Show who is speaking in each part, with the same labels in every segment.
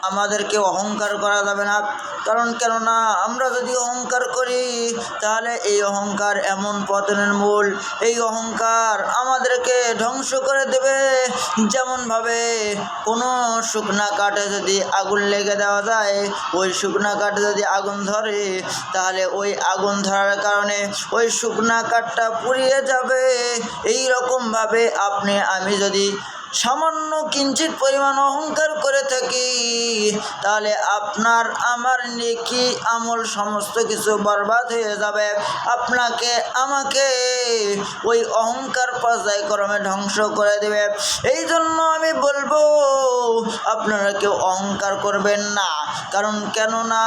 Speaker 1: আমাদেরকে অহংকার করা যাবে না। কারণ কেননা আমরা যদি অহংকার করি তাহলে এই অহংকার এমন পতনের মূল, এই অহংকার আমাদেরকে ধ্বংস করে দেবে। যেমনভাবে কোনো শুকনা কাঠে যদি আগুন লেগে দেওয়া যায়, ওই শুকনা কাঠে যদি আগুন ধরে তাহলে ওই আগুন ধরার কারণে ওই শুকনা কাঠটা পুড়িয়ে যাবে। এই রকমভাবে আপনি আমি যদি সামান্য কিঞ্চিত পরিমাণ অহংকার করে থাকি তাহলে আপনার আমার নেকি আমল সমস্ত কিছু বরবাদ হয়ে যাবে। আপনাকে আমাকে ওই অহংকার পর্যায়ক্রমে ধ্বংস করে দেবে। এই জন্য আমি বলবো আপনারা কেউ অহংকার করবেন না। কারণ কেননা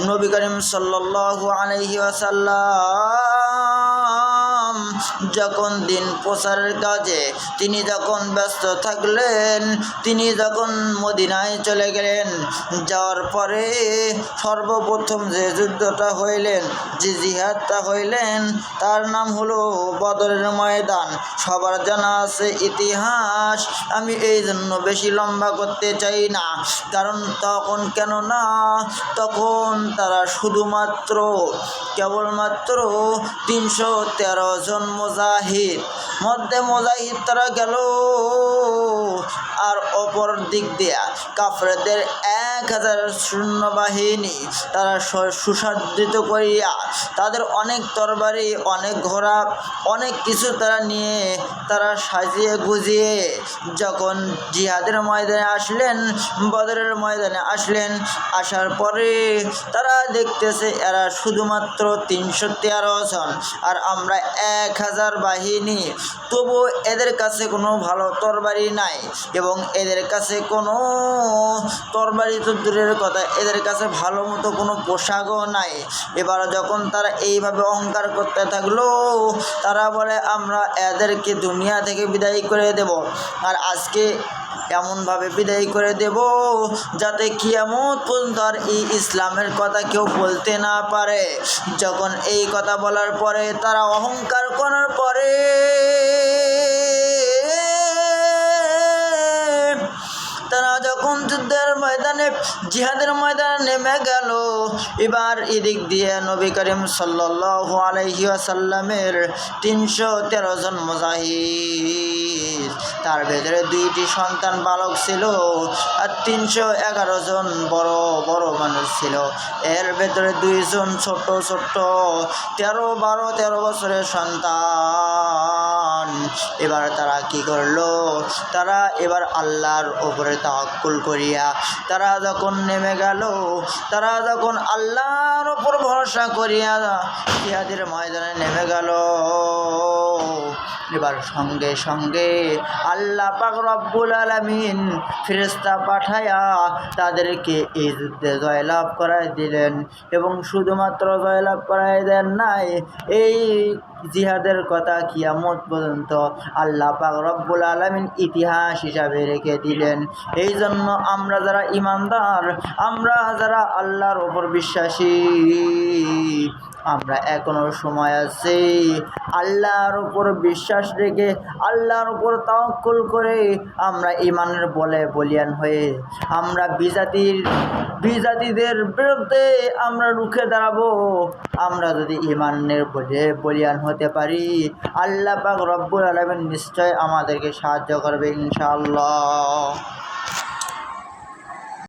Speaker 1: নবী করিম সাল্লাল্লাহু আলাইহি ওয়াসাল্লাম যখন দিন প্রচারের কাজে তিনি যখন ব্যস্ত থাকলেন, তিনি যখন মদিনায় চলে গেলেন, যাওয়ার পরে সর্বপ্রথম যে যুদ্ধটা হইলেন, যে জিহাদটা হইলেন, তার নাম হলো বদরের ময়দান। সবার জানা আছে ইতিহাস, আমি এই জন্য বেশি লম্বা করতে চাই না। কারণ তখন কেননা তখন তারা শুধুমাত্র কেবলমাত্র 313 জন মুজাহিদ তারা গেল, আর অপর দিক দিয়া কাফেরদের 1000 সৈন্যবাহিনী তারা সুসজ্জিত করিয়া তাদের অনেক তরবারি, অনেক ঘোড়া, অনেক কিছু তারা নিয়ে তারা সাজিয়ে গুজিয়ে যখন জিহাদের ময়দানে আসলেন, বদরের ময়দানে আসলেন, আসার পরে তারা দেখতেছে এরা শুধুমাত্র 313 জন আর আমরা 1000 বাহিনী। তবু এদের কাছে কোনো ভালো তরবারি নাই এবং এদের কাছে কোনো তরবারি তো দূরের কথা, এদের কাছে ভালো মতো কোনো পোশাকও নাই। এবার যখন তারা এইভাবে অহংকার করতে থাকলো, তারা বলে আমরা এদেরকে দুনিয়া থেকে বিদায় করে দেব, আর আজকে এমনভাবে বিদায় করে দেব যাতে কিয়ামত পর্যন্ত আর এই ইসলামের কথা কেউ বলতে না পারে। যখন এই কথা বলার পরে তারা অহংকার করার পরে তারা যখন যুদ্ধের ময়দানে জিহাদের ময়দানে নেমে গেল, এবার এদিক দিয়ে নবী করিম সাল্লাল্লাহু আলাইহি ওয়াসাল্লামের 313 জন মুজাহিদ, তার ভেতরে 2টি সন্তান বালক ছিল আর 311 জন বড় বড় মানুষ ছিল। এর ভেতরে 2 জন ছোট ছোট 13 বছরের সন্তান। এবার তারা কি করলো, তারা এবার আল্লাহর উপরে তাওয়াক্কুল করিয়া তারা যখন নেমে গেল, তারা যখন আল্লাহর উপর ভরসা করিয়া জিহাদের ময়দানে নেমে গেল, এবার সঙ্গে সঙ্গে আল্লাহ পাক রব্বুল আলামিন ফেরেশতা পাঠায়া তাদেরকে এই যুদ্ধে জয়লাভ করাই দিলেন। এবং শুধুমাত্র জয়লাভ করাই দেন নাই, এই জিহাদের কথা কিয়ামত পর্যন্ত আল্লাহ পাক রব্বুল আলামিন ইতিহাস হিসাবে রেখে দিলেন। এই জন্য আমরা যারা ইমানদার, আমরা যারা আল্লাহর ওপর বিশ্বাসী, আমরা এখনো সময় আছে আল্লাহর উপর বিশ্বাস রেখে আল্লাহর উপর তাওয়াক্কুল করে আমরা ইমানের বলে বলিয়ান হয়ে আমরা বিজাতিদের বিরুদ্ধে আমরা রুখে দাঁড়াবো। আমরা যদি ইমানের বলে বলিয়ান হতে পারি, আল্লাহ পাক রব্বুল আলামিন নিশ্চয় আমাদেরকে সাহায্য করবে ইনশাআল্লাহ।